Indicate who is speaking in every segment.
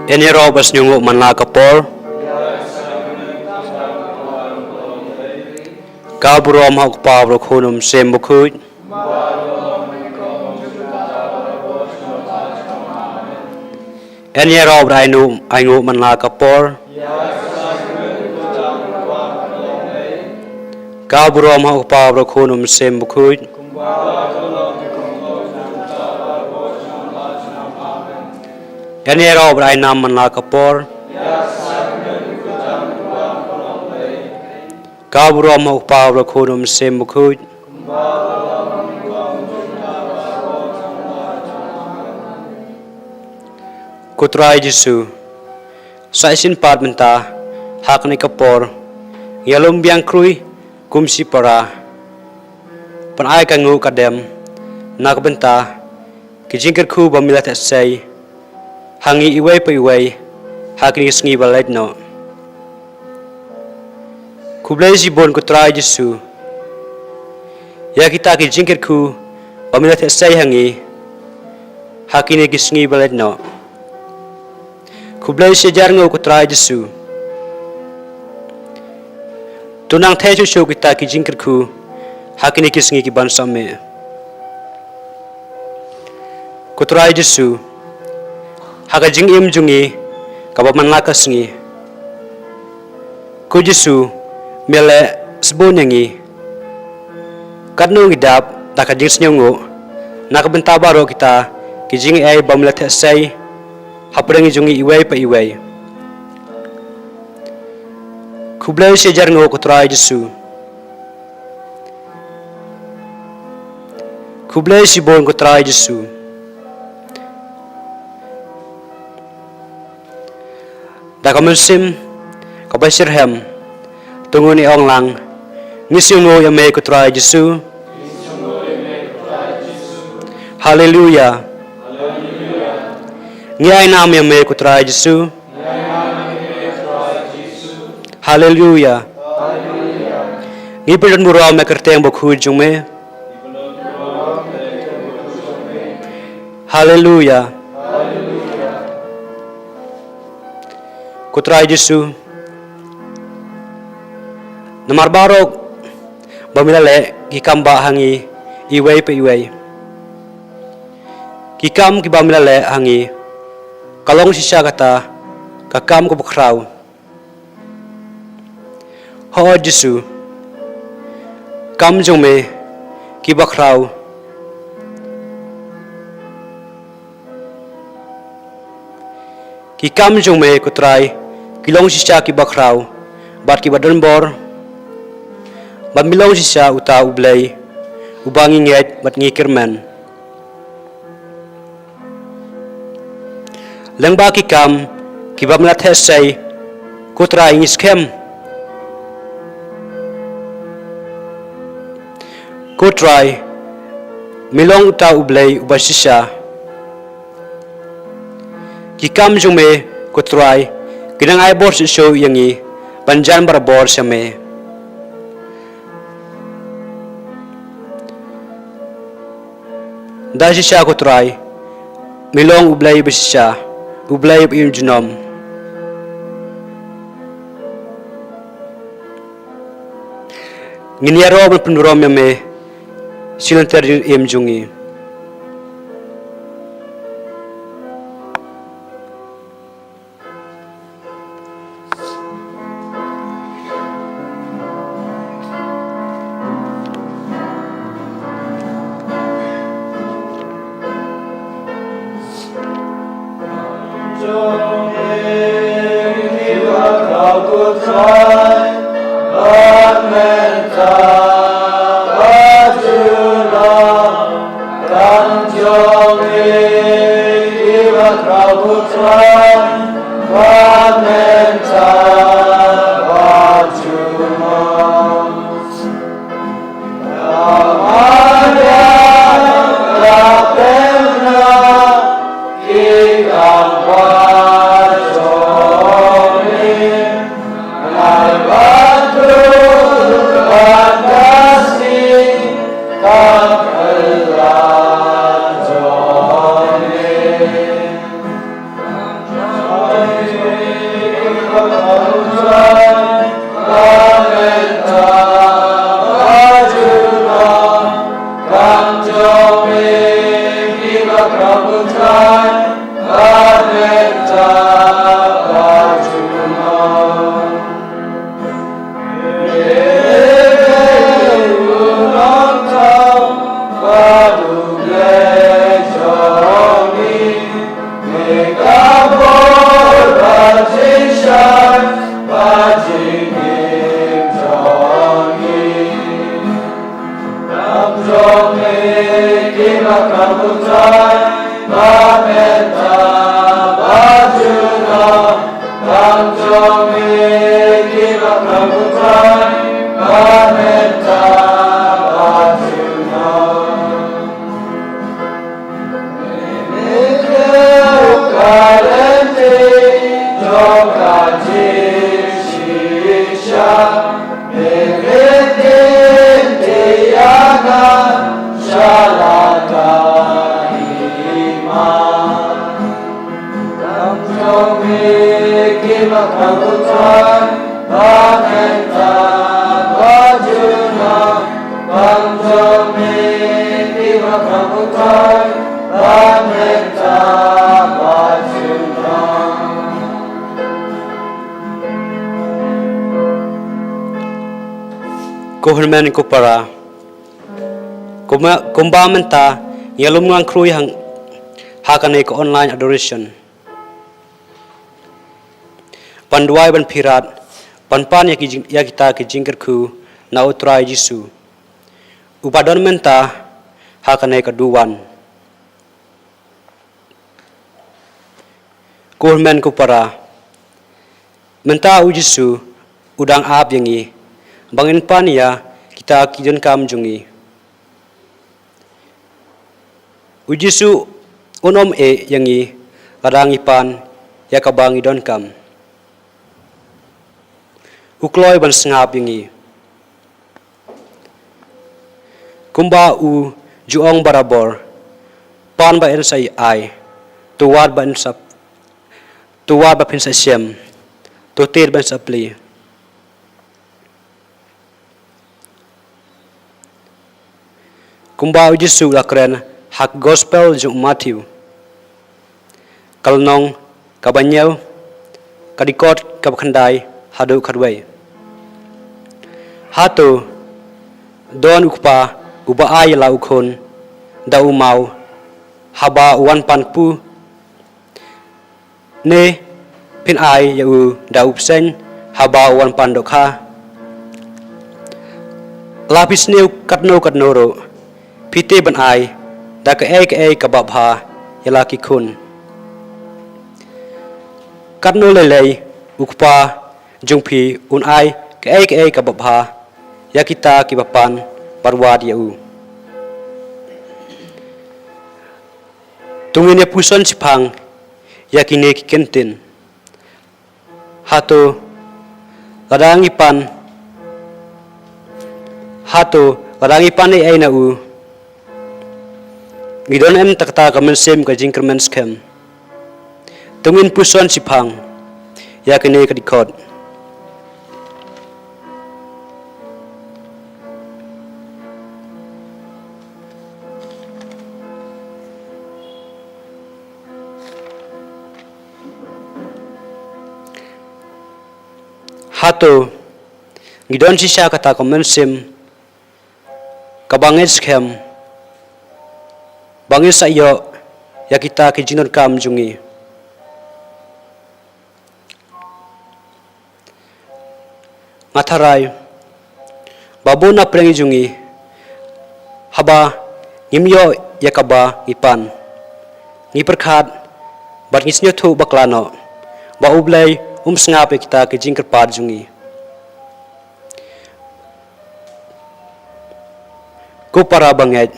Speaker 1: Eni robas nyungu manla kapor. Kaburom hok pabro khunum sembukhuj. Eni rob rainu aingu manla kapor. Kaburom hok pabro khunum sembukhuj. Eni rob rainam manla kapor. Kaburom hok pabro khunum sembukhuj. Kutrai Jesu saisin pat menta hakni kapor yalum biang krui kumsi para panai kangu kadem nak benta kijingker khu bamilat sai hangi iwai pa iwai hakni sngi balait no kublai si bon kutrai Jesu ya kita kijingker khu bamilat sai hangi hakini kisngi balait no kublai sejar ngau kutrai Jesu tunang thay chu kita ki jingkir khu hakini kisngi ki ban samme kutrai Jesu haka jing im jungi kabaman lakasngi ku Jesu mele sbonyangi kadnu ngidap taka jing snyongo nakabenta baro kita ki jing ai bamlat sai haprangi jungi iwai pa iwai kublai sejar ngo kutrai Jesu kublai si bon kutrai Jesu dakamusim kabasirhem tunguni onglang ngisyungo yame kutrai Jesu haleluya Ngiai nam yame kutrai Jesu. Haleluya. Ngipidan murau me kerteng bokhu jume. Haleluya. Kutrai Jesu. Namar barok bamilale kikamba hangi iwai pe iwai. Kikam kibamilale hangi kalong sisa kata kakam ko bakraw ho Jesu kam jume ki bakraw ki kam jume kutrai kilong sisa ki bakraw bat ki badan bor bat milong sisa uta ublay ubangi nget bat ngikirmen Lengba ki kam kibam la thesai kutra ingis kem kutrai milong uta ublay ubasisa ki kam jume kutrai kinang ai bor show yangi panjan barbor same dasisa kutrai milong ublay besisa ublay im junom nginiaro ban pendurom yame silanter im jungi Kuhulmen ko para kumbamenta yalum ngang krui hang hakane ko online adoration panduai ban pirat panpan ya kita ki jingker ku na utrai Jisu upadon menta hakane ka duwan kuhulmen ko para menta u Jisu udang ap yangi bangin pania kita kijon kam jungi ujisu unom yangi arangi pan ya kabangi don kam ukloy ban sngap yangi kumba u juong barabor pan ba ensai ai tuwad ba ensap tuwad ba pinsa siem tutir ban sapli kumba Jisu lakren hak gospel jung Matthew kalnong kabanyaw kadikot kabkhandai hadu khadwai hatu don ukpa ubaay la ukhon da umau haba wan panpu ne pin ai yu da upsen haba wan pandokha lapis new katnoro pite ban ai da ka ka babha yala ki khun katno lelei ukpa jungphi un ai ka ka babha yakita ki bapan barwad yau tungine puson sipang yakine ki kentin hato ladangi pan ai na u ngidon em takta kamen sem ka jingkermen skem tungin puson sipang yakine ka dikot hato ngidon sisa kata kamen sem kabanget skem bangin sa iyo ya kita kijinon kam jungi ngataray babu na prengi jungi haba ngimyo ya kaba ipan ngiperkhat bat ngisnyo thu baklano ba ublay sngap kita kijingker pad jungi ko para banget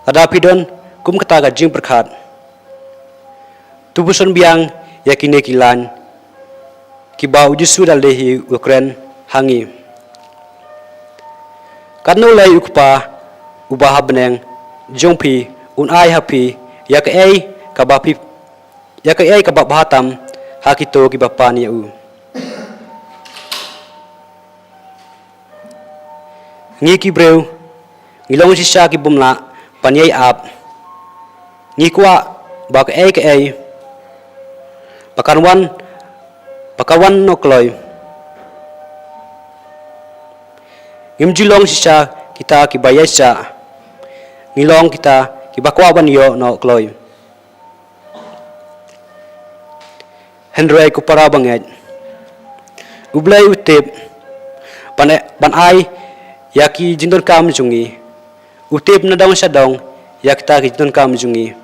Speaker 1: adapidon kum kata jing perkhat tubuson biang yakine kilan kibau Jisu dalehi ukren hangi kanno lay ukpa ubah beneng jongpi un ai happy yak kabapi yak kababhatam hakito kibapani u ngi kibreu ngilong sisa ki bumla panyai ap ngikwa bak pakarwan no kloy ngimjilong sisa kita ki bayasa ngilong kita ki bakwa ban yo no kloy Hendrai ku para banget. Ublay utip pan ai yaki jindon kam jungi. Utip na daw siya dong yak ta ki jindon kam jungi.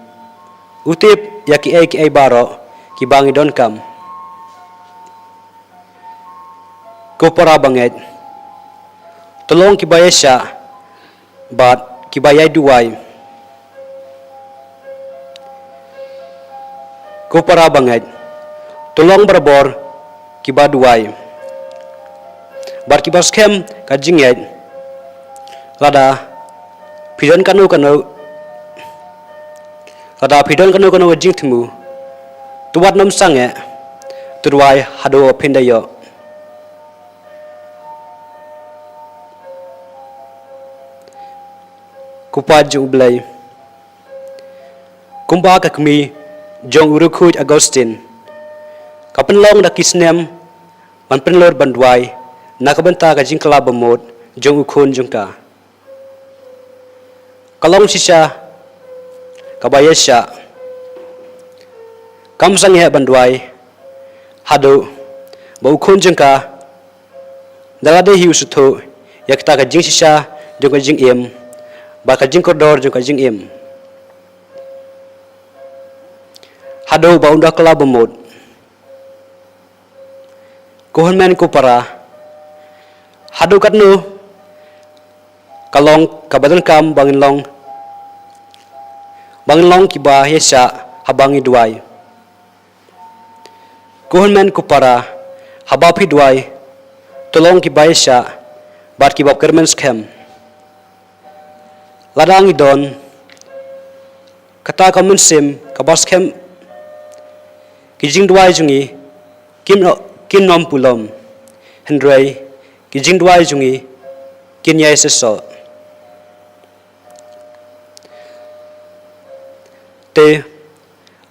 Speaker 1: Utip yaki ai baro ki bangi don kam. Ku para banget. Tolong ki bayay siya bat ki bayay duway. Ku para banget. Tolong berbor ki baduay. Bar ki baskem ka jinget. Lada pidon kanu jing timu. Tuwat nam sange. Tuwai hado pindayo. Kupad jung ublay. Kumba ka kami jong urukuj Agustin. Kapenlong da kisnem man penlor bandwai nakabenta ka jing kalabamot jong ukun jong ka. Kalong sisya kabayasya kamsang he bandwai hado ba ukun jong ka dalade hiu sutho yakta ka jing sisya jong ka jing em ba ka jing koridor jong ka jing em hado ba unda kalabamot kuhon men ku para hadu katnu kalong kabadan kam bangin long kiba yesa habangi duai kuhon men ku para habapi duai tolong kiba yesa bat kibab kermen skem ladang idon kata kamen sim kabas kem kijing duai jungi kim nom pulom hendrai kijing duai jungi kin yai seso te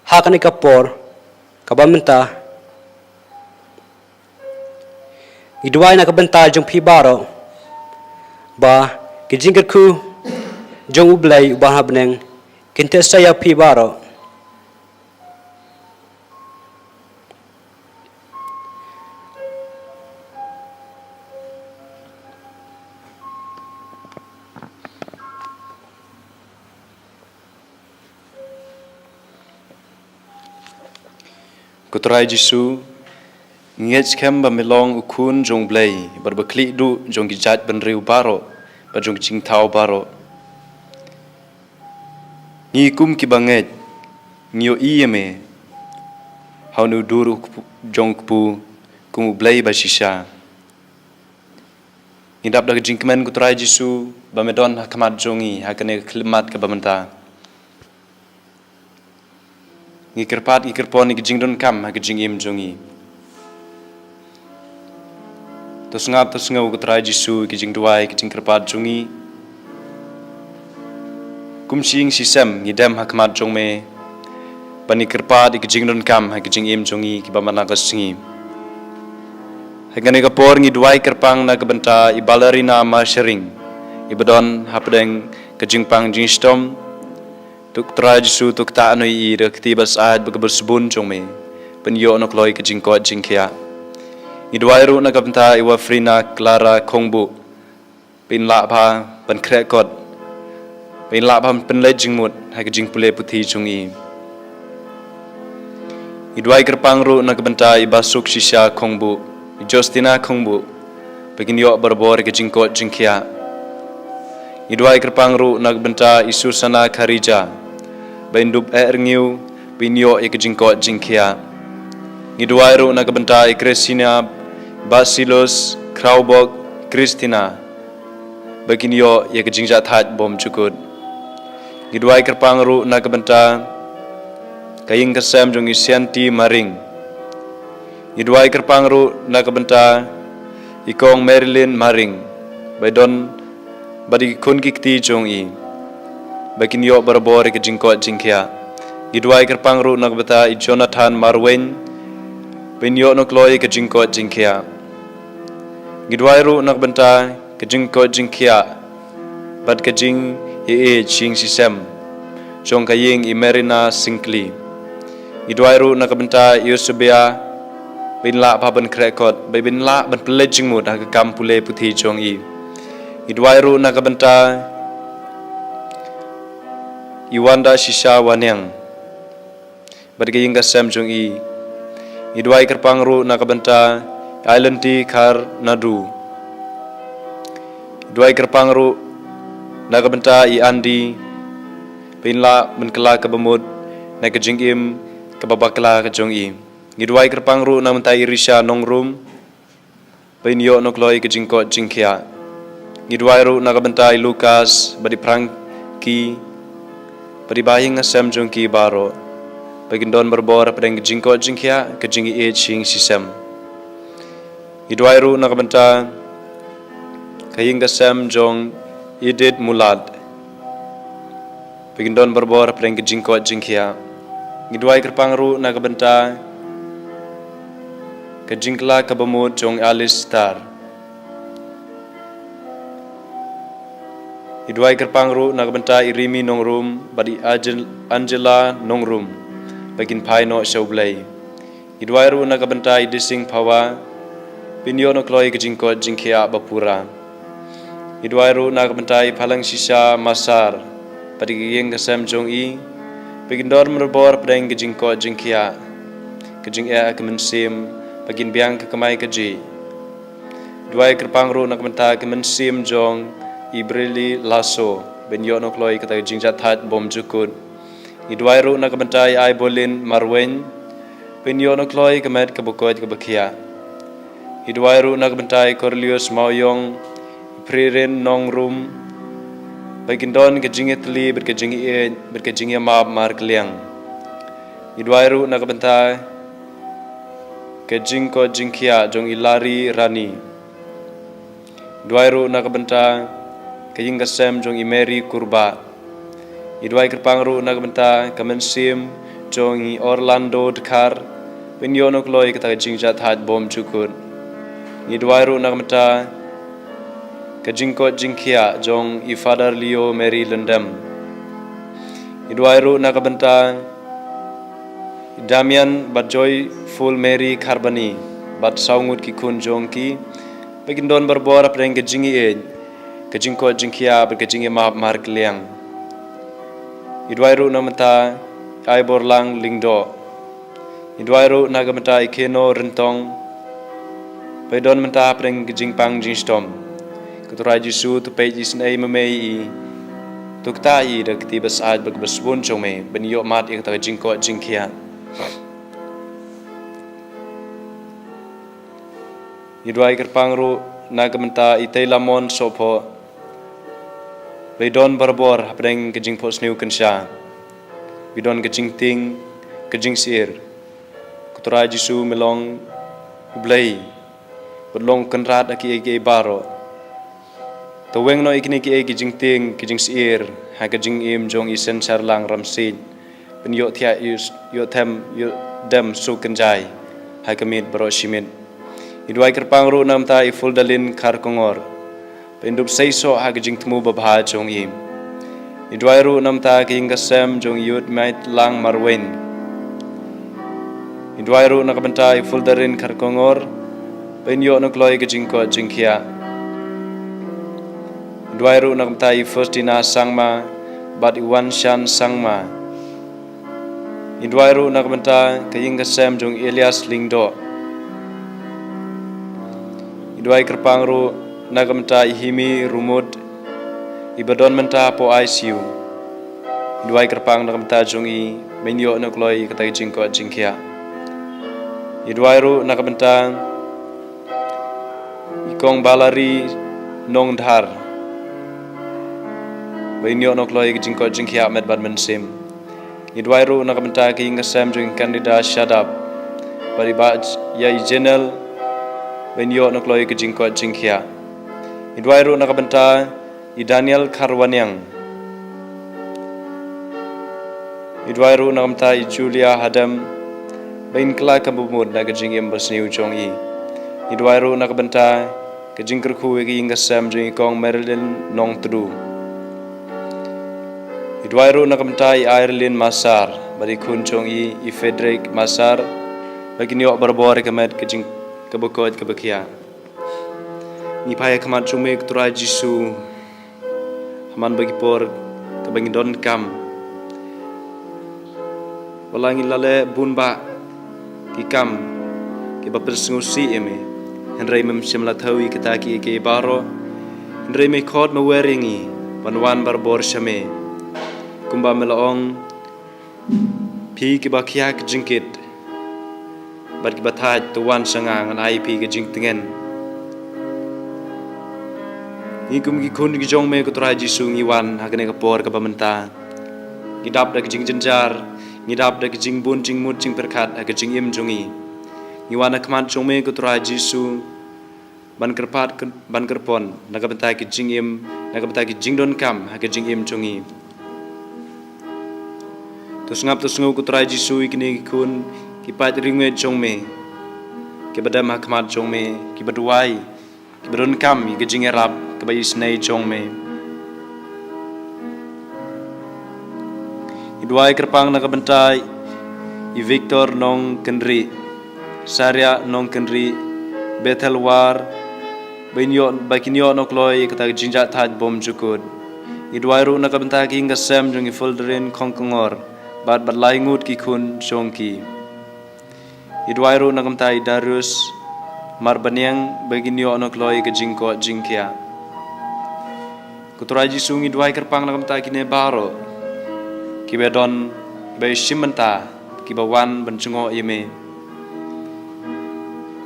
Speaker 1: hakani kapor kabamenta iduai na kabenta jung pi baro ba kijing ku jung ublay ubah habneng kinte saya pi baro
Speaker 2: Kutrai Jisu ngej kem ba melong ukun jong blay berbekli du jong gijat benriu baro ba jong jing tau baro ngi kum ki banget ngio ieme hanu duru jong pu kum blay ba shisha ngidap dag jing kemen kutrai Jisu ba medon hakamat jongi hakane klimat ka bamenta ngikirpon ngijing don kam ngijing im jongi tos ngau kutrai Jisu ngijing duai ngijing kirpat jongi kumsing sisem ngidam hakmat jongme pani kirpat ngijing don kam ngijing im jongi kibamana kasingi hagane kapor ngiduai kirpang na kabenta ibalarina ma sharing ibadon hapdeng kajing pang jingstom tuk tra Jisu tuk ta noi i de ktibas ad bersebun jongme penyo nok loi kajing ko jingkia idwai ru na kapenta iwa frina Clara Kongbu pin la pha pan krekot pin la pha pen le jingmut ha kajing pule puthi jongi idwai kerpang ru na kapenta ibasuk shisha Kongbu Justina Kongbu begin yo berbor kajing ko jingkia idwai kerpang ru na kapenta Isusana Kharija Bendub ngiu binyo ikajingko jingkia ngidwai ru na kabenta Ikresina Basilos Kraubog Kristina baginyo ikajingja that bom cukut ngidwai kerpang ru na kabenta kaying kasem jong Isianti Maring ngidwai kerpang ru na kabenta ikong Marilyn Maring baidon badi kun kikti jong i bakin yo berbor ke jingko jingkia idwai kerpang ru nak beta I Jonathan Marwen bin yo nok loi ke jingko jingkia idwai ru nak benta ke jingko jingkia bad ke jing jing sisem jong kaying I Marina Singli Idwai ru na kabenta Yusubia bin la pa ban krekot bin la ban pelejing mut ha kam pule puthi jong i. Idwai ru na kabenta Iwanda Shisha Wanyang Badge Yinga Sam Jong I. Idwai kerpang ru na kabenta Island T Kar Nadu. Idwai kerpang ru na kabenta I Andi bin la ban kela kabamut na kajing im kababakla kajong I. Idwai kerpang ru na mentai Risha Nongrum bin yo nokloi kajing ko jingkia. Idwai ru na kabenta Lucas badi prang ki Peribahing asam jongki baro, bagindon berbor pedang jingko jingkia kejingi ching sisem. Idwai ru na kabenta kahing asam jong idid mulad, bagindon berbor pedang jingko jingkia. Idwai kerpang ru na kabenta kejingkla kabamut jong alis star. Idwai kerpang ru na kabenta Irimi Nongrum badi Angela Nongrum bagin pai no showblay. Idwai ru na kabenta Idising Pawa pinyo no kloi kejingko jingkia bapura. Idwai ru na kabenta Palang Shisha Masar badi giyeng kasam jong I bagin dor merbor pedang kejingko jingkia kejing kemensim bagin biang kekamai keji. Idwai kerpang ru na kabenta kemensim jong Ibrili Lasso ben yo no kloi kata jingjat hat bom jukut. Idwai ru na kabentai ai bolin marwen ben yo no kloi kemet kebukot kebakia. Idwai ru na kabentai Cornelius Mauyong Pririn Nongrum bagindon kejingetli berkejingi mab mar kliang. Idwai ru na kabentai kejingko jingkia jong Ilari Rani. Idwai ru na kabentai kaying kasem jong Imeri Kurba. Idwai kerpang ru na kabenta kamensim jong Orlando Dekar ben yo no kloi kata jingjat hat bom cukur. Idwai ru na kabenta kajingko jingkia jong Father Leo Mary Lendem. Idwai ru na kabenta Damian Badjoy Full Mary Karbani bat saungut kikun jong ki bagindon berbor pedang kejingi kejingko jingkia berkejingi map mark liang. Idwai ru na mata ai borlang lingdo. Idwai ru na gamata ikeno rentong paidon mata preng kejing pang jingstom. Keturai jisu tu pei jisn ai memei tukta I dak tibas aj begbesbun chome ben yo mat ik ta jingko jingkia. Idwai kerpang ru na gamata itei lamon sopo Bidon barbor pedang kejing pos new kensha. Bidon kejing ting kejing sir. Kutura jisu melong blay. Berlong kenrat aki ege baro. Taweng no ikini ki ege kejing ting kejing sir. Ha kejing im jong isen sarlang ramsid. Ben yo tia yo them yo dem su kenjai. Ha kemit baro shimit. Idwai kerpang ru nam ta iful dalin kar kongor. Pendup seiso ha kejing temu babha jong im. Idwai ru nam ta king kasem jong yut mait lang marwen. Idwai ru na kabenta iful darin kar kongor ben yo no kloi kejing ko jingkia. Idwai ru na kabenta Faustina Sangma bat Iwan Shan Sangma. Idwai ru na kabenta king kasem jong Elias Lingdo. Idwai kerpang ru na kabenta Ihimi Rumud ibadon menta po ICU. Idwai kerpang na kabenta jong I menyo no kloi kata jingko jingkia. Idwai ru na kabenta ikong balari nong dhar menyo no kloi jingko jingkia med bad mensim. Idwai ru na kabenta king kasem jong kandida shadap bari baj ya jenel menyo no kloi jingko jingkia. Idwai ru na kabenta Daniel Karwanyang. Idwai ru na kabenta Julia Hadam bain kela kabumud na kejing imbas niu chong I. Idwai ru na kabenta kejing kerku igi inga sam jing ikong Marilyn Nong Tudu. Idwai ru na kabenta Ireland Masar bari kun chong i Frederick Masar bagi niok berbor kemet ke jing kebekot kebekia ni paya kemat chong me ketura Jisu haman bagi por ke bagi don kam walangi lale bun ba ki kam ki bapersengusi eme henry mem semlathawi ketaki ke baro henry me khot me weringi panwan barbor shame kumba melaong pi ki bakia ke jingkit bar ki bathaj tuan sangang an ai pi ke jing tengen ni kum ki kun ki jong me ko tra Jisu ngi wan hakane ka por ka pamenta ni dap da ke jing jenjar ni dap da ke jing bun jing mut jing perkat ha ke jing im jongi ni wan akman jong me ko tra Jisu ban kerpat ban kerpon na ka benta ki jing im na ka benta ki jing don kam ha ke jing im jongi tus ngap tus ngu kutra Jisu ikini kun kipat ringwe jong me ke badam hakmat jong me ki baduai ki badon kam ke jing erap ke bayi snei jong me iduai kerpang na kabentai i Victor nong kendri Sarya nong kendri Bethel war bainyo bakinyo nok loy kata jinja thaj bom jukut iduai ru na kabentai ki ngasem jong i folderin kongkongor bat lai ngut ki kun chongki idwai ro nagam tai Darius marbanyang baginyo nok loy ke jingko jingkia kutura Jisu idwai kerpang nagam tai kine baro ki bedon be shimanta ki bawan bencungo yeme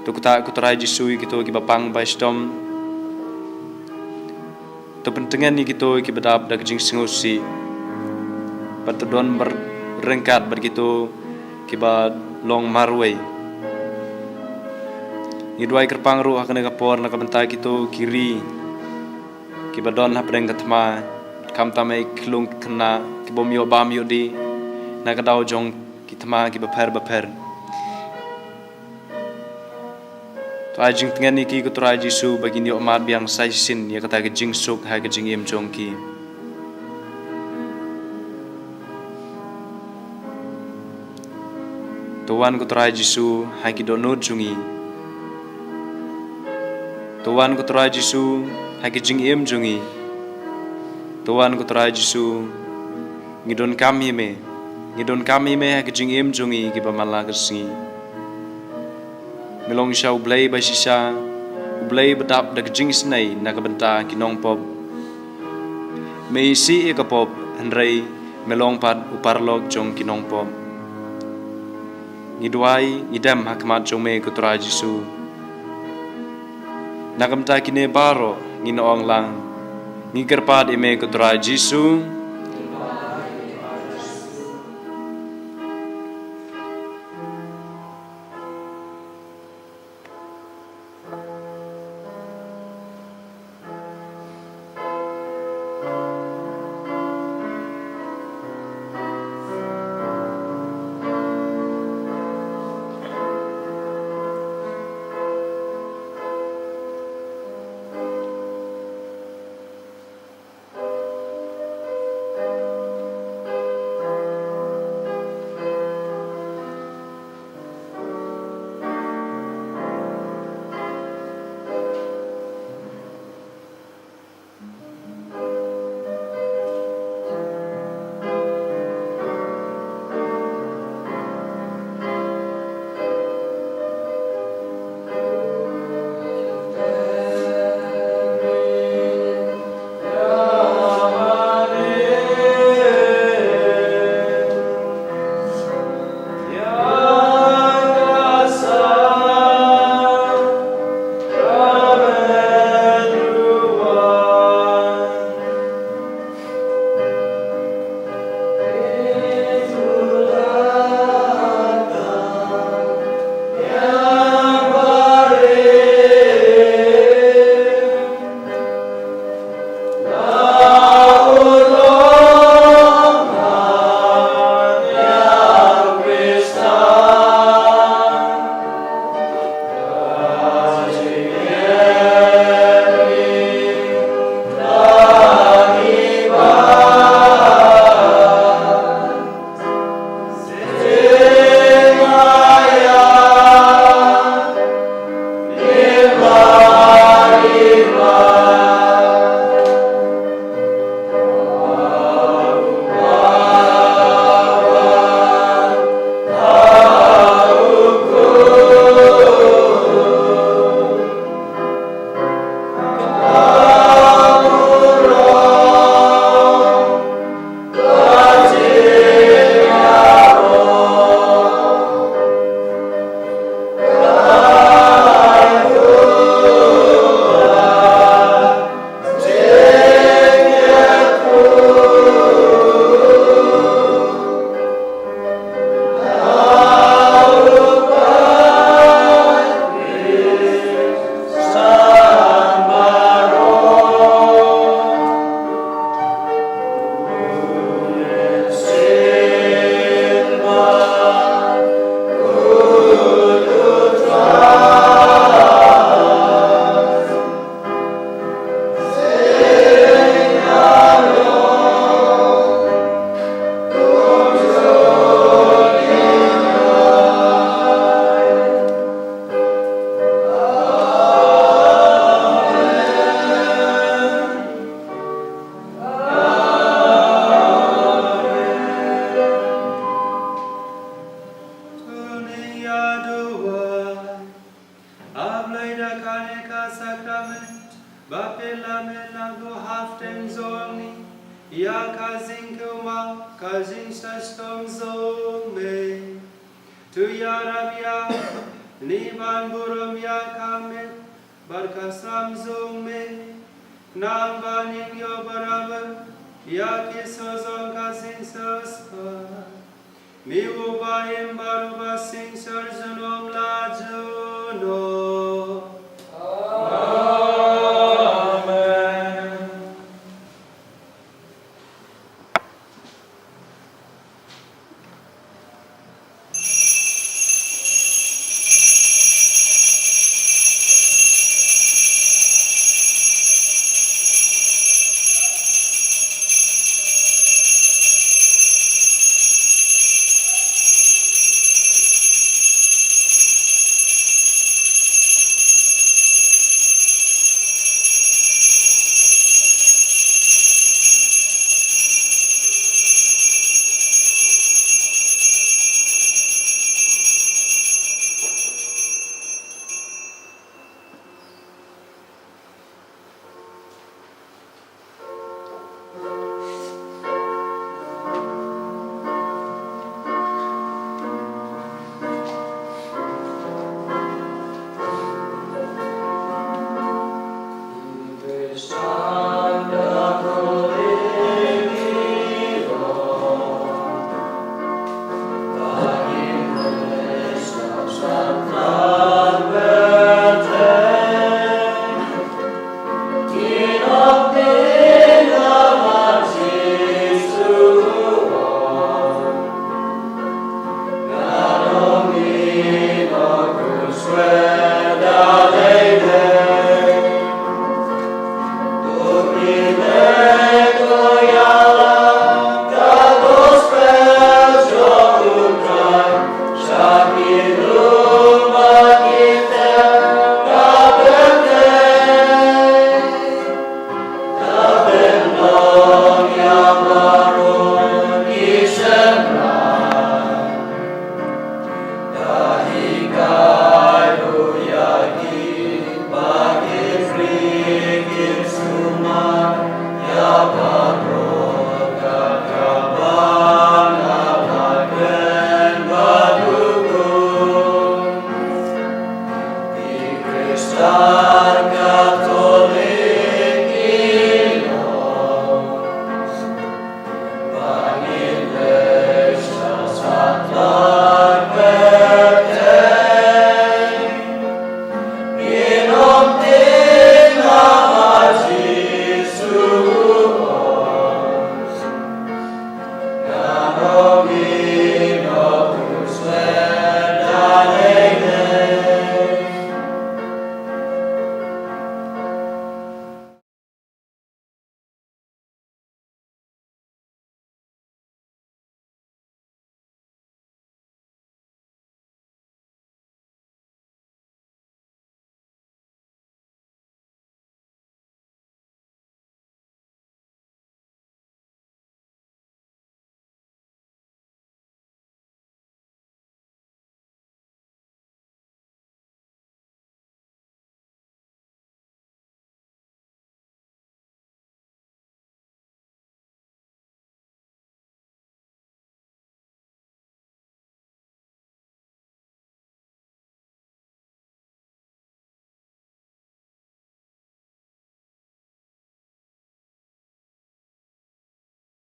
Speaker 2: to kutura Jisu kito ki bapang ba stom to pentengan ni kito ki bedap dak jing singusi patudon rengkat begitu kiba long marway idwai kerpang ru hakane kapor na kabentai kitu kiri kiba don hapdeng katma kam tamai klung kena kibom yo bam yo di na kadau jong kitma kiba per to ajing tengen iki kutura Jisu bagi ni umat biang saisin ya kata ke jing suk ha ke jing im jongki Tuan kutura Jisu hai ki donut jungi Tuan kutura Jisu hai ki jing im jungi Tuan kutura Jisu ngidon kami me hai ki jing im jungi ki pamala kersi melong sha ublei ba sisa ublei bedap da jing snai na ka benta ki nong pop me si e ka pop henrei melong pat uparlok jong ki nong pop idwai idam hakmat jome kutura Jisu nakam ta kine baro nginoong lang ngikerpat ime kutura Jisu
Speaker 3: Bapela go haften zolni, ya kazin kuma, kazin stastom zome. Tu ya rabia, niban burum ya kamet, barkasam zome. Nam banim yo barabar, ya kisozon kazin sospa. Mi ubayim baruba sing sarjanom lajono.
Speaker 4: Star